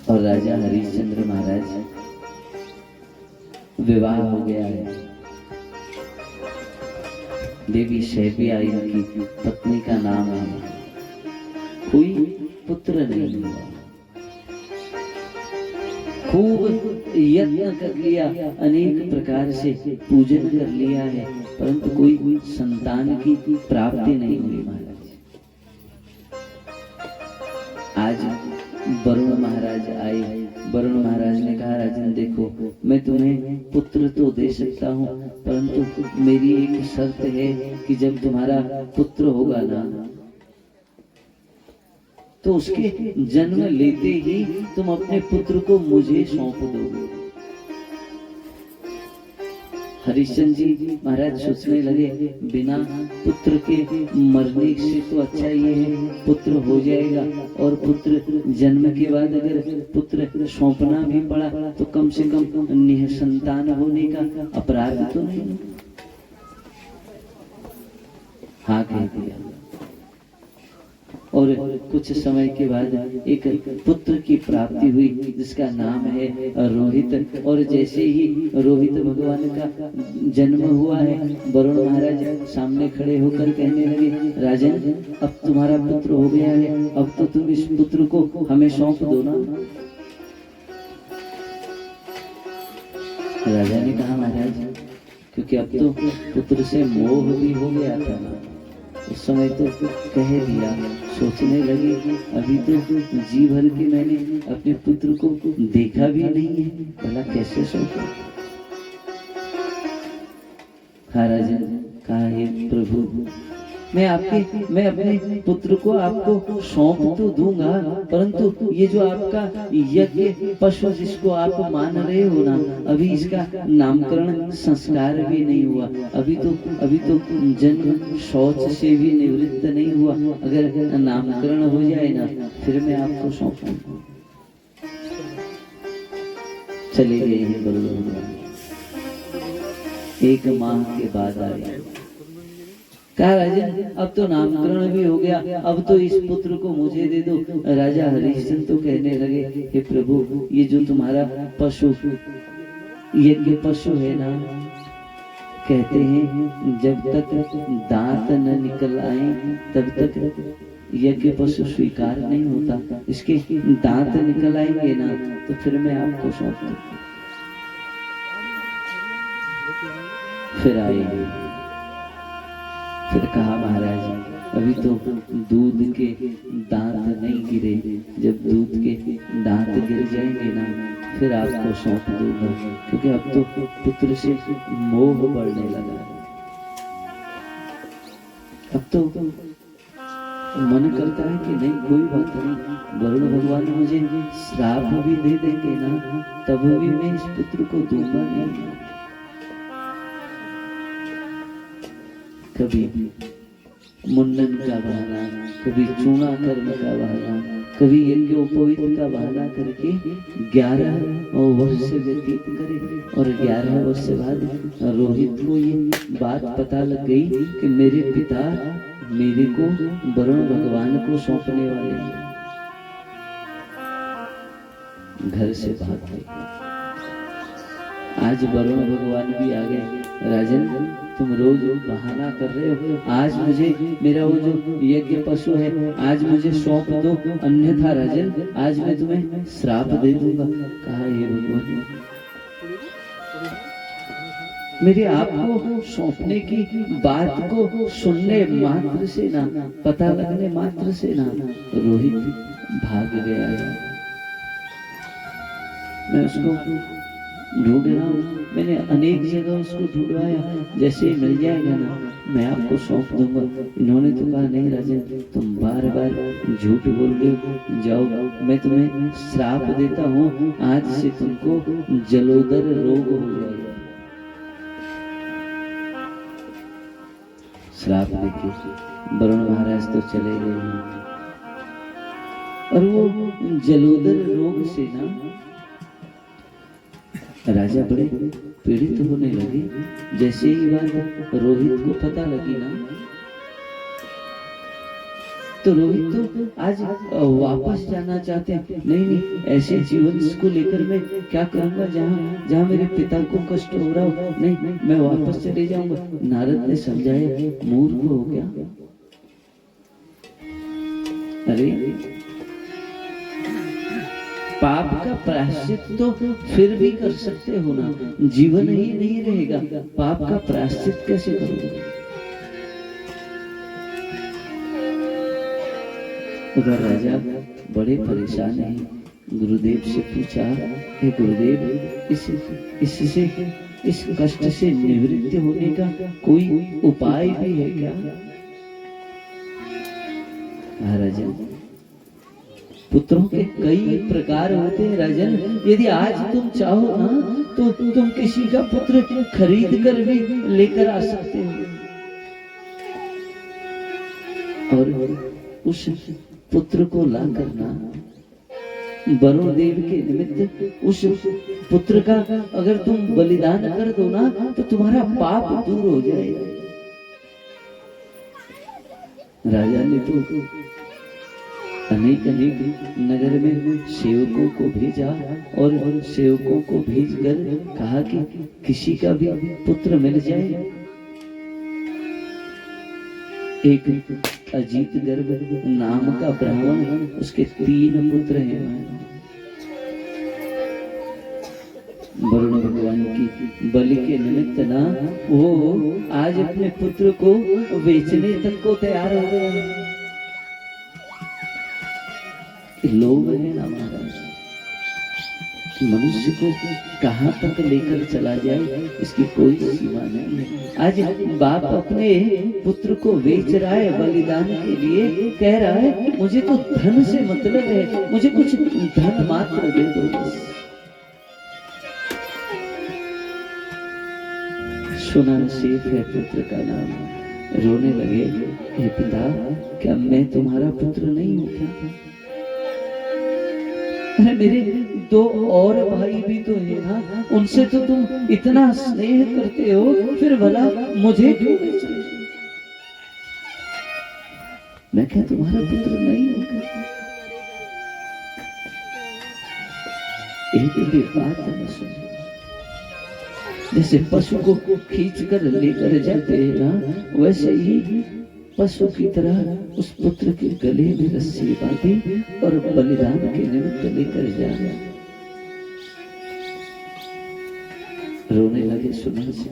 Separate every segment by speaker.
Speaker 1: और राजा हरिश्चंद्र महाराज विवाह हो गया है। देवी शैफी आई उनकी पत्नी का नाम है। कोई पुत्र नहीं हुआ। खूब यत्न कर लिया, अनेक प्रकार से पूजन कर लिया है, परंतु कोई संतान की प्राप्ति नहीं हुई महाराज। आज वरुण महाराज आए। वरुण महाराज ने कहा, राजन देखो, मैं तुम्हें पुत्र तो दे सकता हूँ, परंतु मेरी एक शर्त है कि जब तुम्हारा पुत्र होगा ना, तो उसके जन्म लेते ही तुम अपने पुत्र को मुझे सौंप दोगे। हरिश्चंद्र जी महाराज सोचने लगे, बिना पुत्र के मरने से तो अच्छा ये है पुत्र हो जाएगा, और पुत्र जन्म के बाद अगर पुत्र सौंपना भी पड़ा तो कम से कम निसंतान होने का अपराध तो नहीं। हाँ कह दिया। और कुछ समय के बाद एक पुत्र की प्राप्ति हुई जिसका नाम है रोहित। और जैसे ही रोहित भगवान का जन्म हुआ है, वरुण महाराज सामने खड़े होकर कहने लगे, राजन अब तुम्हारा पुत्र हो गया है, अब तो तुम इस पुत्र को हमें सौंप दो ना। राजा ने कहा, महाराज क्योंकि अब तो पुत्र से मोह भी हो गया था ना, उस समय तो कह दिया। सोचने लगे अभी तो जी भर के मैंने अपने पुत्र को देखा भी नहीं है, भला कैसे सोचा। राजन कहा, हे प्रभु, मैं अपने पुत्र को आपको सौंप तो दूंगा, परंतु ये जो आपका यज्ञ पशु जिसको आप मान रहे हो ना, अभी इसका नामकरण संस्कार भी नहीं हुआ। अभी तो जन्म शौच से भी निवृत्त नहीं हुआ। अगर नामकरण हो जाए ना, फिर मैं आपको सौंपूंगा। चले गए हैं भगवान। एक माह के बाद आए। कहा, राजन अब तो नामकरण भी हो गया, अब तो इस पुत्र को मुझे दे दो। राजा हरिश्चंद्र तो कहने लगे, हे प्रभु, ये जो तुम्हारा पशु यज्ञ पशु है ना, कहते हैं जब तक दांत न निकल आए तब तक यज्ञ पशु स्वीकार नहीं होता। इसके दांत निकल आएंगे ना, तो फिर मैं आपको सौंप दूंगा। फिर आए। फिर कहा, महाराज अभी तो दूध के दांत नहीं गिरे, जब दूध के दांत गिर जाएंगे ना, फिर आपको सौंप दूंगा, क्योंकि अब तो पुत्र से मोह बढ़ने लगा। अब तो मन करता है कि नहीं, कोई बात नहीं, वरुण भगवान मुझे श्राप भी दे देंगे ना, तब भी मैं इस पुत्र को दूंगा नहीं। कभी मुंडन का बहाना, कभी चूना कर्म का बहाना, कभी यज्ञोपवीत का बहाना करके 11 वर्ष व्यतीत करे। और 11 वर्ष बाद रोहित को ये बात पता लग गई कि मेरे पिता मेरे को वरुण भगवान को सौंपने वाले हैं। घर से भाग गए। आज वरुण भगवान भी आ गए। राजन तुम रोज बहाना कर रहे हो, आज मुझे मेरा वो जो यज्ञ पशु है आज मुझे सौंप दो, अन्यथा राजन आज मैं तुम्हें श्राप दे दूंगा। कहा, हे भगवान, मेरे आपको सौंपने की बात को सुनने मात्र से ना, पता लगने मात्र से ना रोहित भाग गया है। मैं उसको ढूंढ रहा हूँ, मैंने अनेक जगह उसको ढूंढवाया, जैसे ही मिल जाएगा ना मैं आपको सौंप दूंगा। इन्होंने तो कहा, नहीं राजन तुम बार बार झूठ बोल रहे हो, जाओ मैं तुम्हें श्राप देता हूँ, आज से तुमको जलोदर रोग हो जाएगा। श्राप देके वरुण महाराज तो चले गए। और वो जलोदर रोग से ना राजा बड़े पीड़ित होने लगे। जैसे ही बात रोहित को पता लगी ना, तो रोहित तो आज वापस जाना चाहते हैं। नहीं नहीं, ऐसे जीवन को लेकर मैं क्या करूंगा जहाँ जहाँ मेरे पिता को कष्ट हो रहा हो। नहीं, मैं वापस चले जाऊंगा। नारद ने समझाया, मूर्ख हो गया। अरे पाप का प्रायश्चित तो फिर भी कर सकते हो ना, जीवन ही नहीं रहेगा, पाप का प्रायश्चित कैसे करोगे? उधर राजा बड़े परेशान हैं। गुरुदेव से पूछा, हे गुरुदेव, इससे इस कष्ट से निवृत्त होने का कोई उपाय भी है क्या? राजन, पुत्रों के कई प्रकार होते हैं राजन। यदि आज तुम चाहो ना तो तुम किसी का पुत्र खरीद कर भी लेकर आ सकते हो और उस पुत्र को ला करना वरुण देव के निमित्त उस पुत्र का अगर तुम बलिदान कर दो ना तो तुम्हारा पाप दूर हो जाएगा। राजा ने तो अनेक अनेक नगर में सेवकों को भेजा और सेवकों को भेजकर कहा कि किसी का भी पुत्र मिल जाए। एक अजीत गर्भ नाम का ब्राह्मण, उसके 3 पुत्र हैं। वरुण भगवान की बलि के निमित्त ना वो आज अपने पुत्र को बेचने तक को तैयार हो गए। लोभ है ना महाराज, मनुष्य को कहां तक लेकर चला जाए इसकी कोई सीमा नहीं है। आज बाप अपने पुत्र को बेच रहा है बलिदान के लिए, कह रहा है मुझे तो धन से मतलब है, मुझे कुछ धन मात्र दे दो बस। सुना सेठ है पुत्र का नाम, रोने लगे, हे पिता, क्या मैं तुम्हारा पुत्र नहीं हूं क्या? अरे मेरे 2 और भाई भी तो है ना, उनसे तो तुम इतना स्नेह करते हो, फिर भला मुझे क्यों बेच रहे हो? मैं क्या तुम्हारा पुत्र नहीं हूं? एक भी बात न सुनो। जैसे पशु को खींच कर लेकर जाते हैं ना, वैसे ही पशु की तरह उस पुत्र के गले में रस्सी बांधी और बलिदान के निमित्त लेकर जा रहे। रोने लगे सुना से।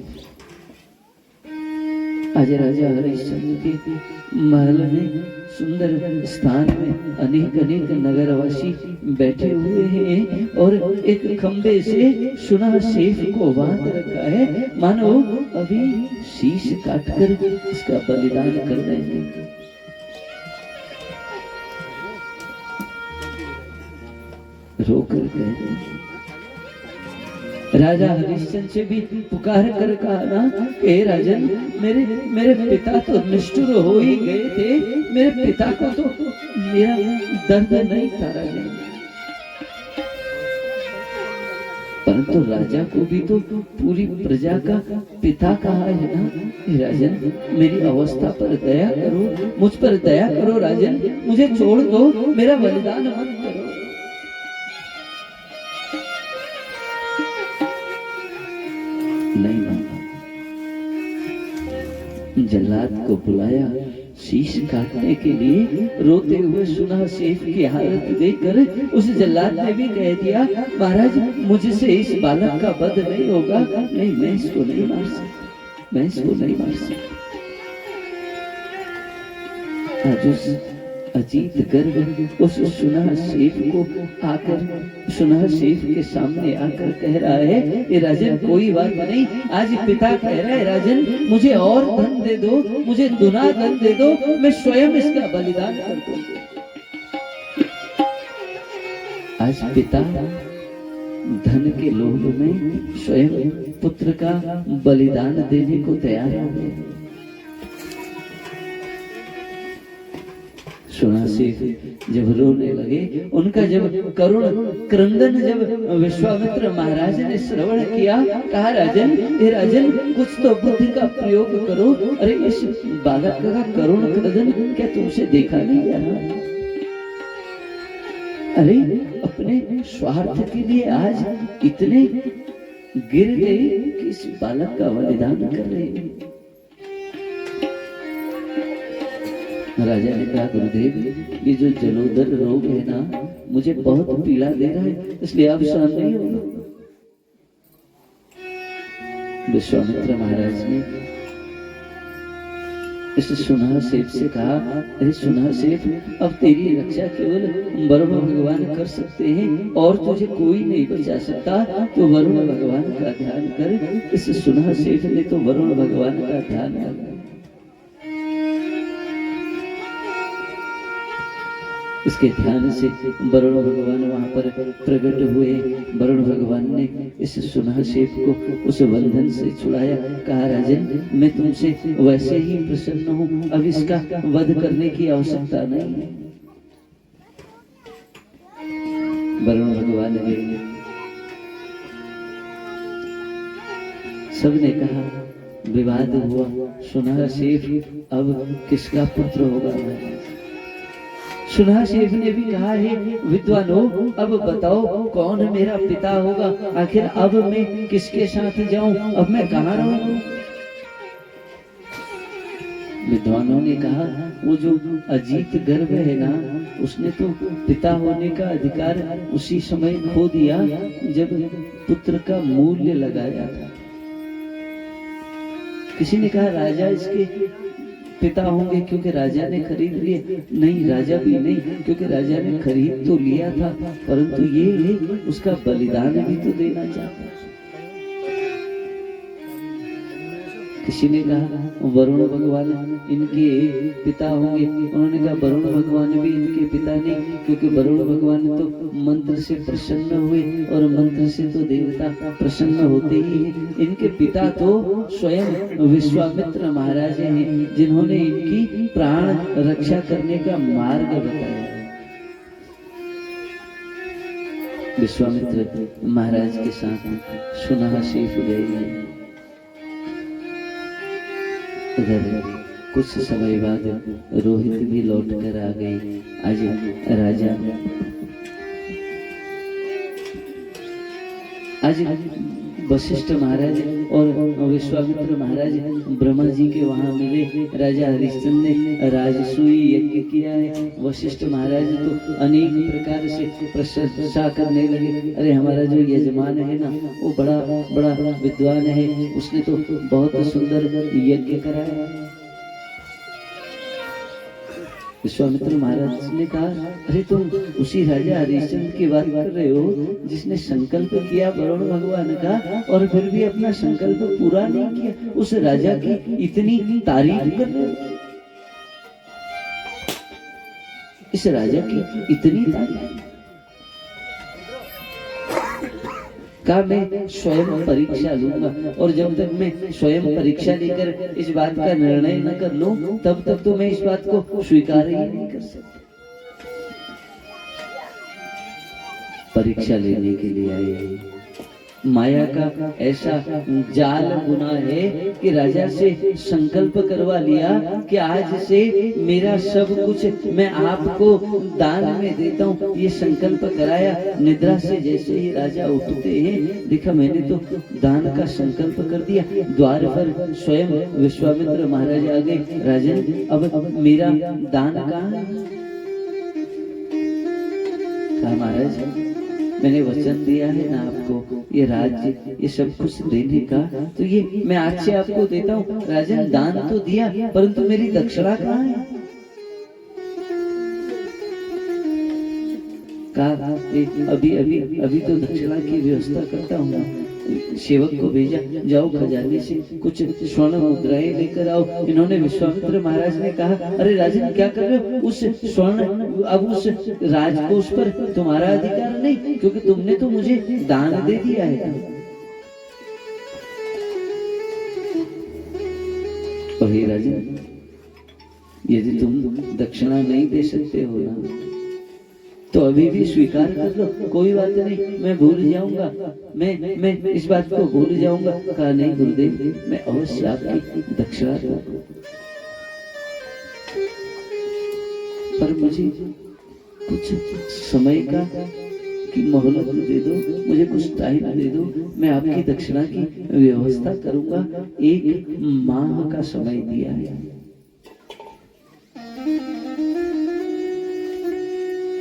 Speaker 1: आज राजा हरिश्चंद्र के महल में सुंदर स्थान में अनेक अनेक नगरवासी बैठे हुए हैं और एक खंबे से सुना सेफ को बांध रखा है, मानो अभी शीश काटकर इसका बलिदान कर देंगे। रोकर गए। राजा हरिश्चंद्र से भी पुकार कर कहा ना, हे राजन, मेरे पिता तो निष्ठुर हो ही गए थे, मेरे पिता को तो मेरा दर्द नहीं था राजन। परंतु राजा को भी तो पूरी प्रजा का पिता कहा है ना। हे राजन, मेरी अवस्था पर दया करो, मुझ पर दया करो राजन, मुझे छोड़ दो, मेरा बलिदान मत करो। नहीं माना। जल्लाद को बुलाया शीश काटने के लिए। रोते हुए सुना सेठ की हालत देखकर उस जल्लाद ने भी कह दिया, महाराज, मुझसे इस बालक का वध नहीं होगा। नहीं, मैं इसको नहीं मार सकता, मैं इसको नहीं मार सकता। आज उस अजीत गर्भ उस सुना सेठ को आकर, सुना सेठ के सामने आकर कह रहा है, ये राजन कोई बात नहीं, आज पिता कह रहा है राजन मुझे और धन दे दो, मुझे दुना धन दे दो, मैं स्वयं इसका बलिदान कर दूंगा। आज पिता धन के लोभ में स्वयं पुत्र का बलिदान देने को तैयार है। सुना सेठ जब रोने लगे, उनका जब करुण क्रंदन जब विश्वामित्र महाराज ने श्रवण किया, कहा राजन, हे राजन, कुछ तो बुद्धि का प्रयोग करो। अरे इस बालक का करुण क्रंदन क्या तुमसे देखा नहीं जा रहा? अरे अपने स्वार्थ के लिए आज इतने गिर गए कि इस बालक का बलिदान कर रहे हैं। राजा ने कहा, गुरुदेव, ये जो जलोदर रोग है ना, मुझे बहुत पीड़ा दे रहा है, इसलिए आप सहन नहीं होगा। विश्वामित्र महाराज ने इस सुनहर सेठ से कहा, अरे सुनहर सेठ, अब तेरी रक्षा केवल वरुण भगवान कर सकते हैं और तुझे कोई नहीं बचा सकता, तो वरुण भगवान का ध्यान कर। इस सुनहर सेठ ने तो वरुण भगवान का ध्यान कर, इसके ध्यान से वरुण भगवान वहां पर प्रकट हुए। वरुण भगवान ने इस सुनहर सेठ को उस बंधन से छुड़ाया। कहा, राजन, मैं तुमसे वैसे ही प्रसन्न हूं, अब इसका वध करने की आवश्यकता नहीं है। वरुण भगवान ने सबने कहा, विवाद हुआ, सुनहर सेठ अब किसका पुत्र होगा? सुनहर सेठ ने भी कहा, है विद्वानों, अब बताओ कौन मेरा पिता होगा? आखिर अब मैं किसके साथ जाऊं? अब मैं कहाँ रहूं? विद्वानों ने कहा, वो जो अजीत गर्भ है ना, उसने तो पिता होने का अधिकार उसी समय खो दिया जब पुत्र का मूल्य लगाया था। किसी ने कहा, राजा इसके पिता होंगे क्योंकि राजा ने खरीद लिए। नहीं, राजा भी नहीं, क्योंकि राजा ने खरीद तो लिया था, परंतु ये उसका बलिदान भी तो देना चाहता। किसी ने कहा, वरुण भगवान इनके पिता होंगे। उन्होंने कहा, वरुण भगवान भी इनके पिता नहीं, क्योंकि वरुण भगवान तो मंत्र से प्रसन्न हुए और मंत्र से तो देवता प्रसन्न होते ही हैं। इनके पिता तो स्वयं विश्वामित्र महाराज हैं, जिन्होंने इनकी प्राण रक्षा करने का मार्ग बताया। विश्वामित्र महाराज के साथ सुनहर सेठ गए। उधर कुछ समय बाद रोहित भी लौट कर आ गई। आज वशिष्ठ महाराज और विश्वामित्र महाराज ब्रह्मा जी के वहां मिले। राजा हरिश्चंद्र ने राजसूय यज्ञ किया है। वशिष्ठ महाराज तो अनेक प्रकार से प्रशंसा करने लगे। अरे हमारा जो यजमान है ना, वो बड़ा विद्वान है, उसने तो बहुत सुंदर यज्ञ कराया। विश्वामित्र महाराज ने कहा, अरे तुम उसी राजा हरिश्चंद्र की बात कर रहे हो जिसने संकल्प किया वरुण भगवान का और फिर भी अपना संकल्प पूरा नहीं किया? उस राजा की इतनी तारीफ कर रहे हो? इस राजा की इतनी तारीफ का मैं स्वयं परीक्षा लूंगा, और जब तक मैं स्वयं परीक्षा लेकर इस बात का निर्णय न कर लूं, तब तक तो मैं इस बात को स्वीकार ही नहीं कर सकता। परीक्षा लेने के लिए आए। माया का ऐसा जाल बुना है कि राजा से संकल्प करवा लिया कि आज से मेरा सब कुछ मैं आपको दान में देता हूँ। ये संकल्प कराया। निद्रा से जैसे ही राजा उठते हैं, देखा मैंने तो दान का संकल्प कर दिया। द्वार पर स्वयं विश्वामित्र महाराज आ गए। राजन, अब मेरा दान कहाँ है? कहा, महाराज, मैंने वचन दिया है ना आपको, ये राज्य, ये सब कुछ देने का, तो ये मैं आज से आपको देता हूँ। राजन, दान तो दिया, परंतु मेरी दक्षिणा कहाँ है? कहा, अभी तो दक्षिणा की व्यवस्था करता हूँ। सेवक को भेजा, जाओ खजाने से कुछ स्वर्ण मुद्राएं लेकर आओ। इन्होंने विश्वामित्र महाराज ने कहा, अरे राजन, क्या कर रहे हो? उस स्वर्ण, अब उस राजकोष पर तुम्हारा अधिकार नहीं, क्योंकि तुमने तो मुझे दान दे दिया है। वही राजन, यदि तुम दक्षिणा नहीं दे सकते हो ना तो अभी भी स्वीकार कर लो, कोई बात नहीं, मैं भूल जाऊंगा, मैं इस बात को भूल जाऊंगा। कहा नहीं गुरुदेव, मैं अवश्य आपकी दक्षिणा दूंगा, पर मुझे कुछ समय का की मोहलत दे दो, मुझे कुछ टाइम दे दो, मैं आपकी दक्षिणा की व्यवस्था करूंगा। 1 माह का समय दिया है।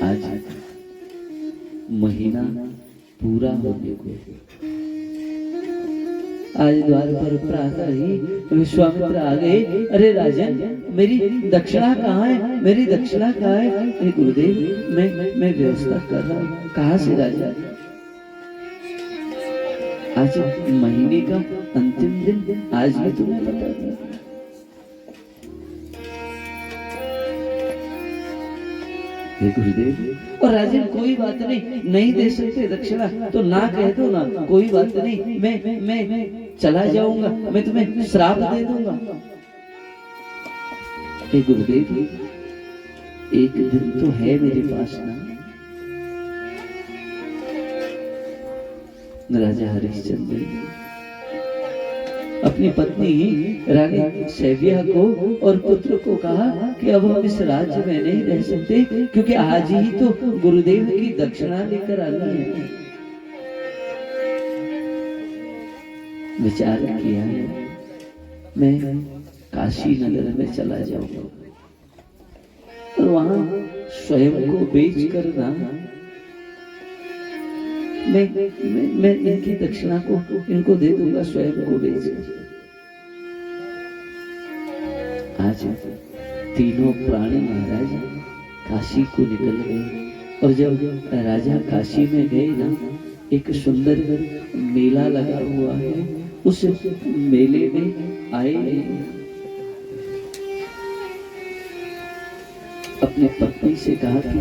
Speaker 1: आज महीना पूरा होने को, आज द्वार पर प्रातः ही विश्वामित्र आ गए। अरे राजन, मेरी दक्षिणा कहाँ है, मेरी दक्षिणा कहाँ है? अरे गुरुदेव, मैं व्यवस्था कर रहा हूँ। कहाँ से राजा? आज महीने का अंतिम दिन, आज भी तुम्हें पता नहीं। गुरुदेव, और राजन कोई बात नहीं, नहीं दे सकते दक्षिणा तो ना कह दो ना, कोई बात नहीं, मैं चला जाऊंगा, मैं तुम्हें श्राप दे दूंगा। गुरुदेव, एक दिन तो है मेरे पास ना। राजा हरिश्चंद्र अपनी पत्नी रानी सैव्या को और पुत्र को कहा कि अब हम इस राज्य में नहीं रह सकते, क्योंकि आज ही तो गुरुदेव की दक्षिणा लेकर आनी है। विचार किया है, मैं काशी नगर में चला जाऊंगा और वहां स्वयं को बेच कर ना मैं इनकी दक्षिणा को इनको दे दूंगा, स्वयं को बेच कर। आज तीनों प्राणी महाराज काशी को निकल गए, और जब राजा काशी में गए ना, एक सुंदर मेला लगा हुआ है, उस मेले में आए, अपनी पत्नी से कहा कि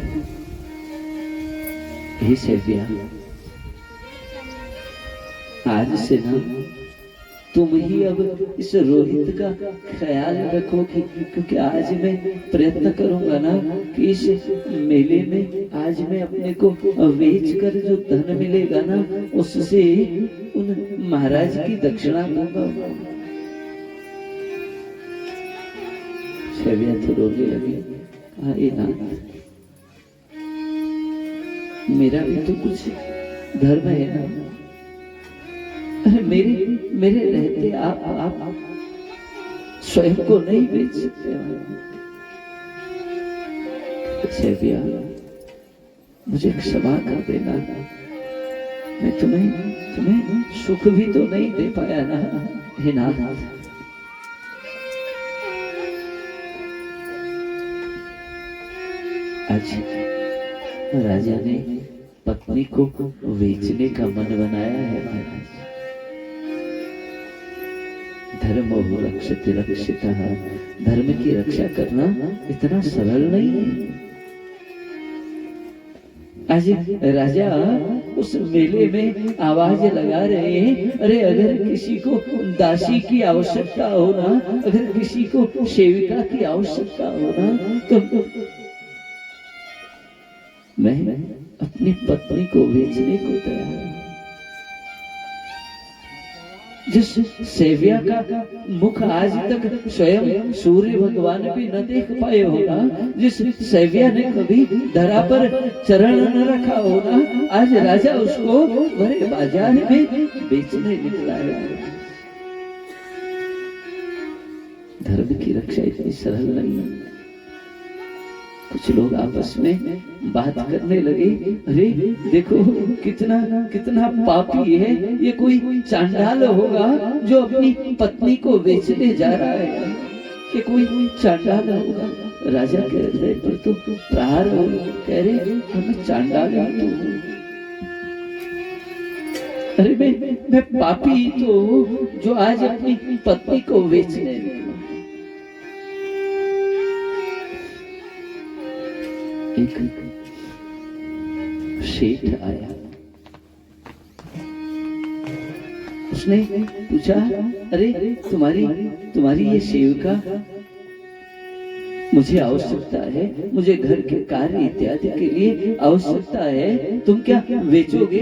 Speaker 1: हे सैव्या, आज से ना तुम ही अब इस रोहित का ख्याल रखोगे, क्योंकि आज मैं प्रयत्न करूंगा ना कि इस मेले में आज मैं अपने को बेच कर जो धन मिलेगा ना, उससे उन महाराज की दक्षिणा दूंगा। सैव्या तो रोने लगी। अरे नाथ, मेरा भी तो कुछ धर्म है ना, मेरे रहते आप स्वयं को नहीं बेच सकते। सैव्या, मुझे क्षमा कर देना, मैं तुम्हें सुख भी तो नहीं दे पाया ना। हे नाथ, आज राजा ने पत्नी को बेचने का मन बनाया है। महाराज, धर्म रक्षति रक्षितः, धर्म की रक्षा करना इतना सरल नहीं है। आज राजा उस मेले में आवाज लगा रहे हैं, अरे अगर किसी को दासी की आवश्यकता हो ना, अगर किसी को सेविका की आवश्यकता हो ना, तो मैं अपनी पत्नी को बेचने को तैयार हूं। जिस सैव्या का मुख आज तक स्वयं सूर्य भगवान भी न देख पाए होगा, जिस सैव्या ने कभी धरा पर चरण न रखा होगा, आज राजा उसको बड़े बाजार में बेचने निकला है। धर्म की रक्षा इतनी सरल नहीं है। कुछ लोग आपस में बात करने लगे, अरे देखो कितना कितना पापी है ये, कोई चांडाल होगा जो अपनी पत्नी को बेचने जा रहा है, ये कोई चांडाल होगा। राजा के हृदय पर तो प्रहार हो, कह रहे हमें चांडाल तो, अरे मैं पापी तो जो आज अपनी पत्नी को बेचने। एक सेठ आया, उसने पूछा, अरे तुम्हारी ये सेविका मुझे आवश्यकता है, मुझे घर के कार्य इत्यादि के लिए आवश्यकता है, तुम क्या बेचोगे?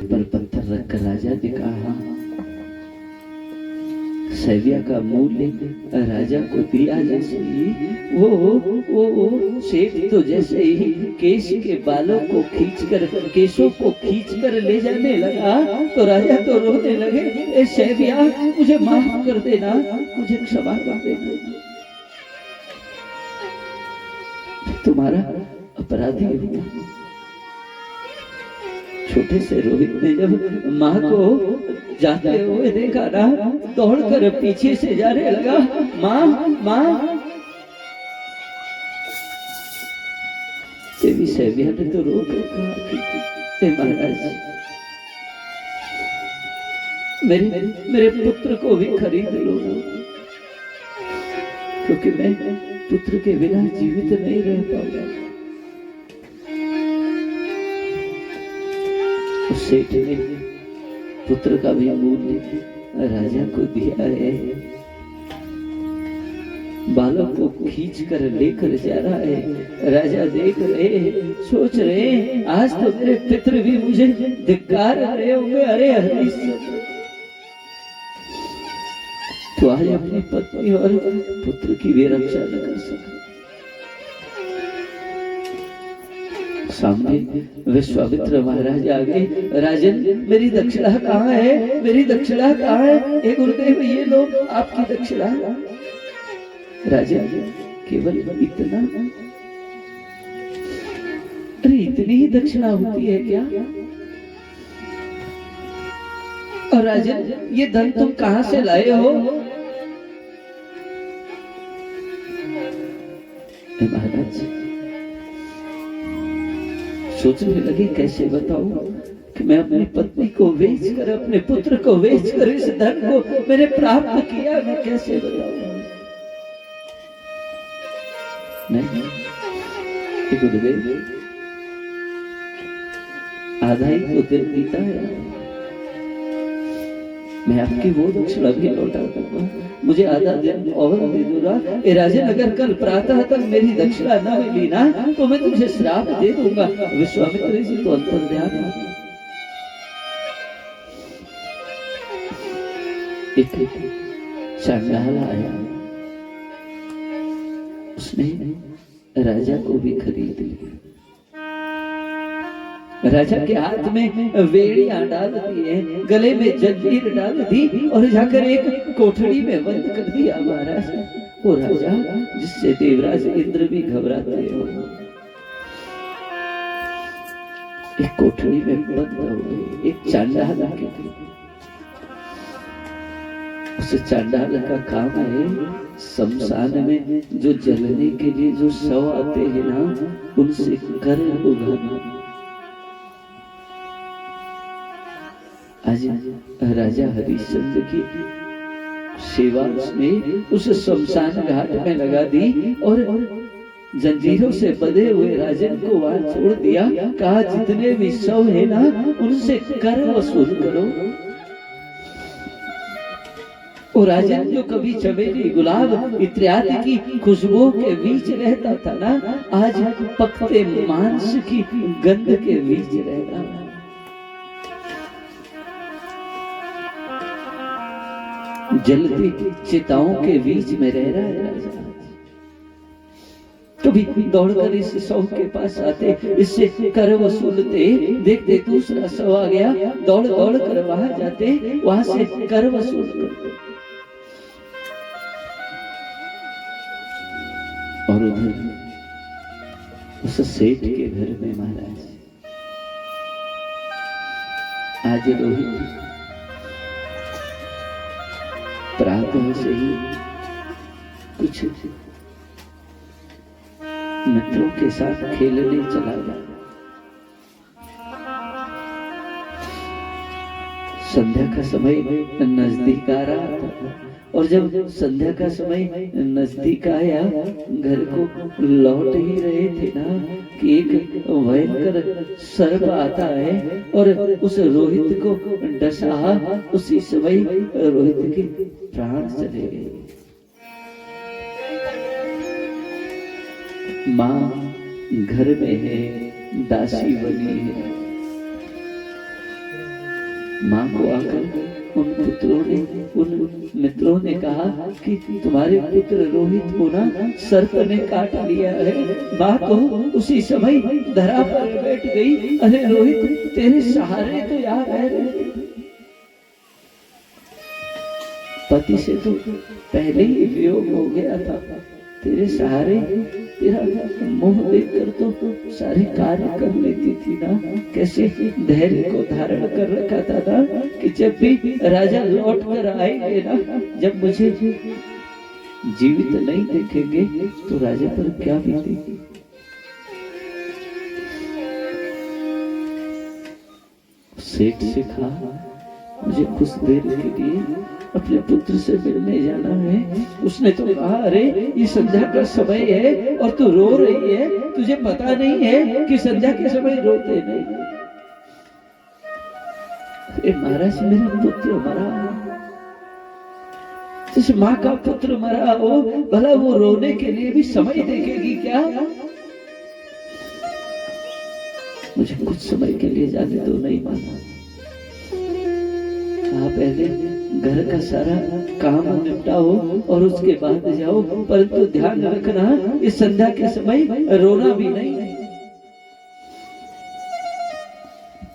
Speaker 1: पर पत्थर रखकर राजा ने कहा, सेविया का मूल्य राजा को दिया। जैसे ही वो सेठ तो जैसे ही केश के बालों को खींचकर, केशों को खींचकर ले जाने लगा तो राजा तो रोने लगे, ए सेविया मुझे माफ कर देना, मुझे क्षमा कर देना, तुम्हारा अपराधी हूं। छोटे से रोहित ने जब माँ को जाते हुए देखा ना, दौड़कर पीछे से जाने लगा, माँ माँ। देवी सेविया ने तो रोकर कहा, महाराज मेरे पुत्र को भी खरीद लो, क्योंकि मैं पुत्र के बिना जीवित नहीं रह पाऊंगा। उस सेठ ने पुत्र का भी मूल्य राजा को दिया है। बालक को खींच कर लेकर जा रहा है। राजा देख रहे, सोच रहे, आज तो मेरे पितृ भी मुझे धिक्कार रहे होंगे। अरे हरीश्चंद्र, तो आज अपनी पत्नी और पुत्र की भी रक्षा न कर सका। सामने विश्वामित्र महाराज आ गए, राजन मेरी दक्षिणा कहाँ है, मेरी दक्षिणा कहाँ है? हे गुरुदेव, ये लो आपकी दक्षिणा। राजा केवल इतना, अरे इतनी ही दक्षिणा होती है क्या? और राजन ये धन तुम कहाँ से लाए हो? महाराज सोचने लगे, कैसे बताऊं कि मैं अपनी पत्नी को बेचकर, अपने पुत्र को बेचकर इस धन को मैंने प्राप्त किया, मैं कैसे बताऊं? नहीं, गुरुदेव आधा ही तो दिन बीता है, मैं आपकी वो दक्षिणा भी लौटा दूंगा, मुझे आधा दिन और दे दूंगा। राजन अगर कल प्रातः तक मेरी दक्षिणा न मिली ना, तो मैं तुझे श्राप दे दूंगा। विश्वामित्र जी तो अंतर्ध्यान। एक चांडाल आया, उसने राजा को भी खरीद लिया। राजा के हाथ में वेड़ियां डाल दिए, गले में जंजीर डाल दी और जाकर एक कोठड़ी में बंद कर दिया। महाराज वो राजा जिससे देवराज इंद्र भी घबराते हो, एक कोठड़ी में बंद हो गए। एक चांडाल आके, उस चांडाल का काम है शमशान में जो जलने के लिए जो शव आते हैं ना, उनसे कर उगाना। आज राजा हरिश्चंद्र की सेवा उसने उस शमशान घाट में लगा दी और जंजीरों से बंधे हुए राजन को वहां छोड़ दिया। कहा, जितने भी शव है ना, उनसे कर वसूल करो। और राजन जो कभी चमेली, गुलाब इत्यादि की खुशबू के बीच रहता था ना, आज पकते मांस की गंध के बीच रहता है। जलती चिताओं के बीच में रह रहा है राजा। कभी दौड़कर इस शव के पास आते, इससे कर वसूलते, देखते दूसरा शव आ गया, दौड़ दौड़ कर वहां जाते, वहां से कर वसूल करते। और उधर उस सेठ के घर में महाराज आज रोहित प्रातः से ही कुछ मित्रों के साथ खेलने चला गया। संध्या का समय नजदीक आ रहा था और जब संध्या का समय नजदीक आया, घर को लौट ही रहे थे ना कि एक भयंकर सर्प आता है और उस रोहित को डसा। उसी समय रोहित के प्राण चले गए। माँ घर में है, दासी बनी है। माँ को आकर उन पुत्रों ने, उन मित्रों ने कहा कि तुम्हारे पुत्र रोहित को ना सर्प ने काट लिया है। माँ तो उसी समय धरा पर बैठ गई। अरे रोहित, तेरे सहारे तो यहाँ रह रहे, पति से तो पहले ही वियोग हो गया था, तेरे सहारे, तेरा मुंह देखकर तो सारे कार्य कर लेती थी ना। कैसे धैर्य को धारण कर रखा था ना कि जब भी राजा लौट कर आएंगे ना, जब मुझे जीवित नहीं देखेंगे तो राजा पर क्या बीतेगी। सेठ से कहा मुझे कुछ देर के लिए अपने पुत्र से मिलने जाना है। उसने तो कहा अरे ये संध्या का समय है और तू रो रही है, तुझे पता नहीं है कि संध्या के समय रोते नहीं। अरे महाराज, मेरा पुत्र मरा, जिस माँ का पुत्र मरा हो, भला वो रोने के लिए भी समय देखेगी क्या? मुझे कुछ समय के लिए जाने दो। नहीं माना। कहा पहले घर का सारा काम निपटाओ और उसके बाद जाओ, परंतु ध्यान रखना इस संध्या के समय रोना भी नहीं।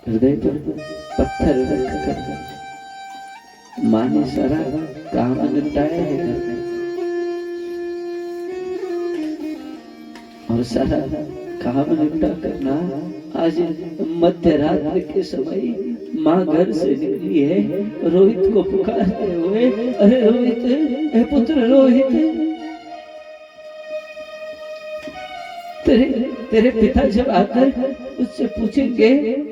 Speaker 1: हृदय पर पत्थर रखकर माँ ने सारा काम निपटाया है घर में, और सारा काम निपटा करना आज मध्य रात्रि के समय माँ घर से निकली है रोहित को पुकारते हुए। अरे रोहित, पुत्र रोहित, तेरे पिता जब आकर उससे पूछेंगे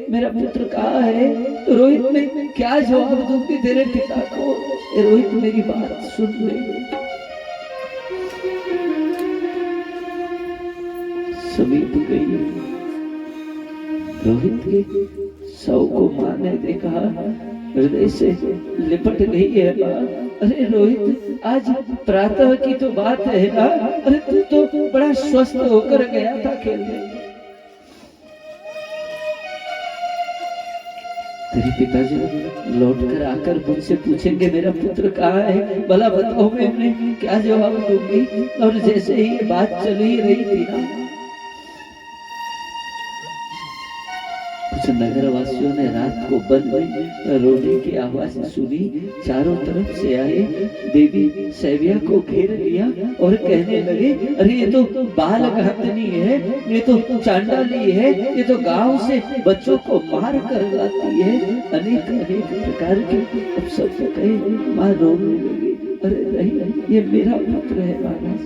Speaker 1: मेरा पुत्र कहाँ है, तो रोहित में क्या जवाब दूंगी तेरे पिता को? रोहित मेरी बात सुन ले। समीप गई, रोहित के शव को माँ ने देखा, हृदय से लिपट गई है माँ। अरे रोहित, आज प्रातः की तो बात है ना, अरे तू तो बड़ा स्वस्थ होकर गया था खेलने। तेरे पिताजी लौट कर आकर मुझसे पूछेंगे मेरा पुत्र कहाँ है, भला बताओ मैं उन्हें क्या जवाब दूंगी? और जैसे ही ये बात चल ही रही थी ना, कुछ नगर वासियों ने रात को बन रोने की आवाज सुनी, चारों तरफ से आए, देवी सैविया को घेर लिया और कहने लगे अरे ये तो बाल घातनी है, ये तो चांडाली है, ये तो गांव से बच्चों को मार कर लाती है। अनेक अनेक प्रकार के अपशब्द कहे, माँ रोने लगी। अरे नहीं, ये मेरा पुत्र है महाराज।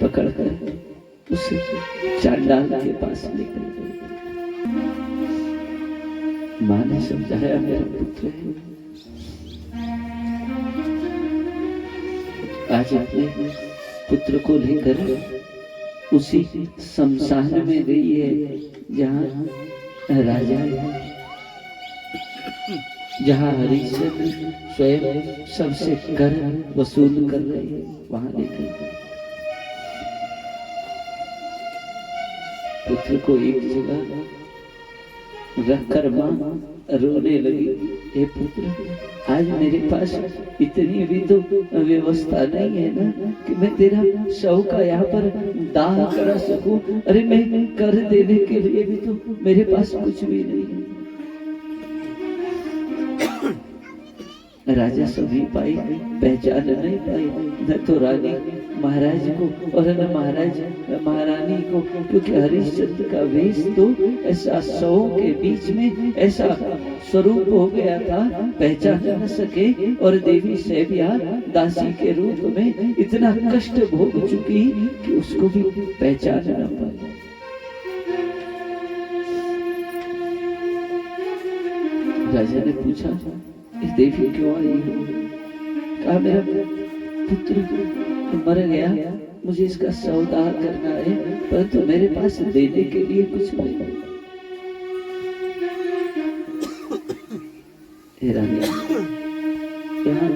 Speaker 1: पकड़ कर उस चांडाल के पास लेकर गई। माँ ने समझाया मेरा पुत्र है। आज अपने पुत्र को लेकर उसी शमशान में गई है जहाँ राजा है, जहाँ हरिश्चंद्र स्वयं सबसे कर वसूल कर रहे हैं, वहां लेकर पुत्र को एक जगह रखकर माँ रोने लगी। हे पुत्र, आज मेरे पास इतनी भी तो व्यवस्था नहीं है ना कि मैं तेरा शव का यहाँ पर दाह करा सकूं। अरे मैं कर देने के लिए भी तो मेरे पास कुछ भी नहीं है। राजा समीप आई, पहचान नहीं पाई, न तो रानी महाराज को और न महाराज महारानी को, क्योंकि हरिश्चंद्र का वेश तो ऐसा सौ के बीच में ऐसा स्वरूप हो गया था, पहचान न सके। और देवी सैविया दासी के रूप में इतना कष्ट भोग चुकी कि उसको भी पहचान न पाई। राजा ने पूछा देवी क्यों आई हो? कहा मेरा पुत्र मर गया, मुझे इसका सौदा करना है, परंतु मेरे पास देने के लिए कुछ नहीं। रानी, यहाँ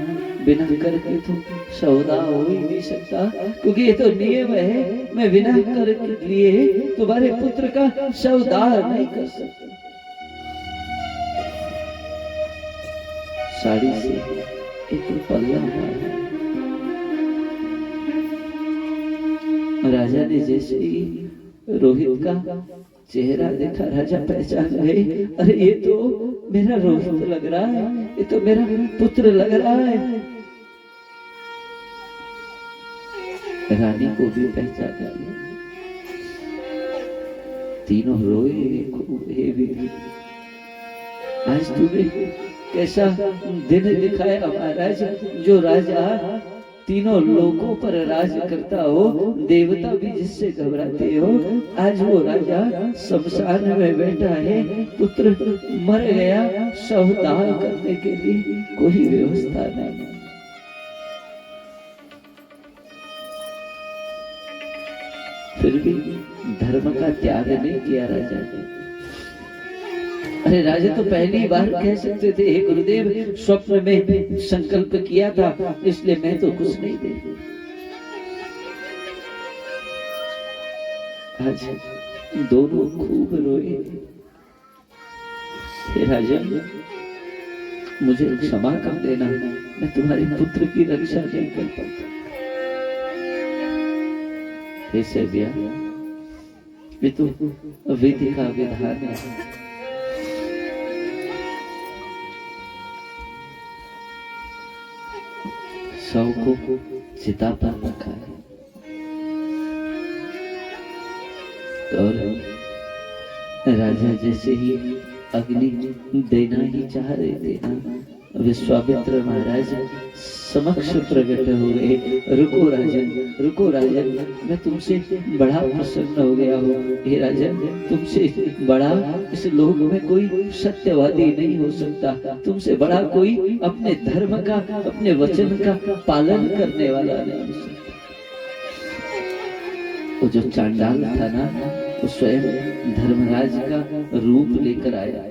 Speaker 1: बिना कर के तो सौदा हो ही नहीं सकता, क्योंकि ये तो नियम है, मैं बिना कर के लिए तुम्हारे पुत्र का सौदा नहीं कर सकता। साड़ी से एक पल्ला मारा। राजा ने जैसे ही रोहित का चेहरा देखा, राजा पहचान गए, अरे ये तो मेरा रोहित लग रहा है, ये तो मेरा पुत्र लग रहा है। रानी को भी पहचान लिया। तीनों रोए खूब, हे विधि आज तूने कैसा दिन दिखाया महाराज, जो राजा तीनों लोगों पर राज करता हो, देवता भी जिससे घबराते हो, आज वो राजा शमशान में बैठा है, पुत्र मर गया, शवदाह करने के लिए कोई व्यवस्था नहीं। फिर भी धर्म का त्याग नहीं किया राजा ने। अरे राजा तो पहली बार कह सकते थे, हे गुरुदेव स्वप्न में संकल्प किया था, इसलिए मैं तो कुछ नहीं दे। आज दोनों खूब रोए, हे राजा मुझे क्षमा कर देना, मैं तुम्हारे पुत्र की रक्षा नहीं कर पाता। हे सेव्या, ये तो विधि का विधान है। शव को चिता पर रखा है और राजा जैसे ही अग्नि देना ही चाह रहे थे ना, विश्वामित्र महाराज समक्ष प्रकट हो गए। रुको राजन, रुको राजन, मैं तुमसे बड़ा प्रसन्न हो गया हूँ। हे राजन, तुमसे बड़ा इस लोक में कोई सत्यवादी नहीं हो सकता, तुमसे बड़ा कोई अपने धर्म का, अपने वचन का पालन करने वाला नहीं हो सकता। वो जो चांडाल था ना, वो स्वयं धर्मराज का रूप लेकर आया।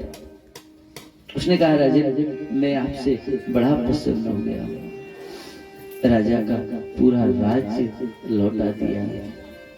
Speaker 1: उसने कहा राजन, मैं आपसे बड़ा प्रसन्न हो गया हूँ, राजा का पूरा राज्य लौटा दिया है।